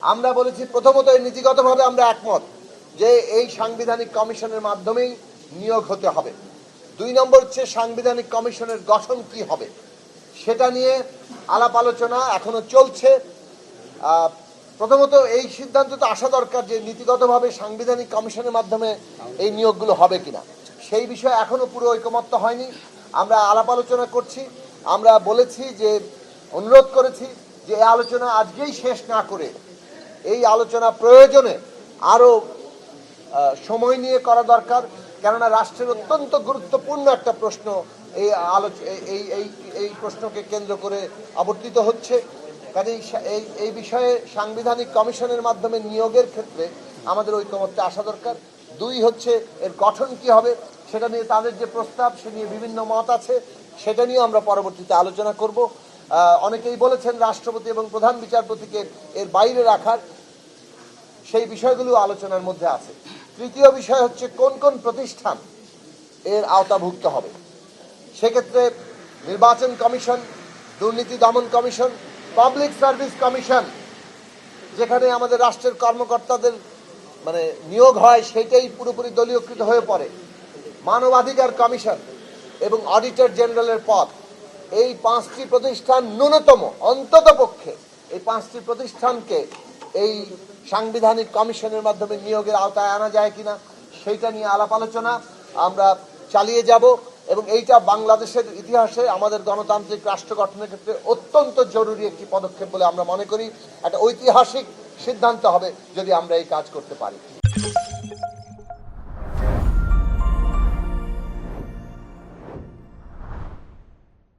আমরা বলেছি প্রথমত নীতিগতভাবে আমরা একমত যে এই সাংবিধানিক কমিশনের মাধ্যমেই নিয়োগ হতে হবে। ২ নম্বর হচ্ছে সাংবিধানিক কমিশনের গঠন কি হবে সেটা নিয়ে আলাপ আলোচনা এখনো চলছে। প্রথমত এই সিদ্ধান্ত তো আসা দরকার যে নীতিগতভাবে সাংবিধানিক কমিশনের মাধ্যমে এই নিয়োগগুলো হবে কিনা, সেই বিষয়ে এখনো পুরো ঐকমত্য হয়নি। আমরা আলাপ আলোচনা করছি। আমরা বলেছি যে অনুরোধ করেছি যে এই আলোচনা আজকেই শেষ না করে এই আলোচনা প্রয়োজনে আরো সময় নিয়ে করা দরকার, কেননা রাষ্ট্রের অত্যন্ত গুরুত্বপূর্ণ একটা প্রশ্ন এই প্রশ্নকে কেন্দ্র করে আবর্তিত হচ্ছে। কাজেই এই বিষয়ে সাংবিধানিক কমিশনের মাধ্যমে নিয়োগের ক্ষেত্রে আমাদের ঐকমত্যে আসা দরকার। ২ হচ্ছে এর গঠন কি হবে সেটা নিয়ে তাদের যে প্রস্তাব সে নিয়ে বিভিন্ন মত আছে, সেটা নিয়েও আমরা পরবর্তীতে আলোচনা করব। অনেকেই বলেছেন রাষ্ট্রপতি এবং প্রধান বিচারপতিকে এর বাইরে রাখার, সেই বিষয়গুলো আলোচনার মধ্যে আছে। তৃতীয় বিষয় হচ্ছে কোন কোন প্রতিষ্ঠান এর আওতাভুক্ত হবে। সেক্ষেত্রে নির্বাচন কমিশন, দুর্নীতি দমন কমিশন, পাবলিক সার্ভিস কমিশন যেখানে আমাদের রাষ্ট্রের কর্মকর্তাদের নিয়োগ হয় সেটাই পুরোপুরি দলীয়কৃত হয়ে পড়ে, মানবাধিকার কমিশন এবং অডিটর জেনারেলের পদ, এই 5টি প্রতিষ্ঠান ন্যূনতম অন্তত পক্ষে এই 5টি প্রতিষ্ঠানকে এই সাংবিধানিক কমিশনের মাধ্যমে নিয়োগের আওতায় আনা যায় কিনা সেইটা নিয়ে আলাপ আলোচনা আমরা চালিয়ে যাব। এবং এইটা বাংলাদেশের ইতিহাসে আমাদের গণতান্ত্রিক রাষ্ট্র গঠনের ক্ষেত্রে অত্যন্ত জরুরি একটি পদক্ষেপ বলে আমরা মনে করি। একটা ঐতিহাসিক সিদ্ধান্ত হবে যদি আমরা এই কাজ করতে পারি।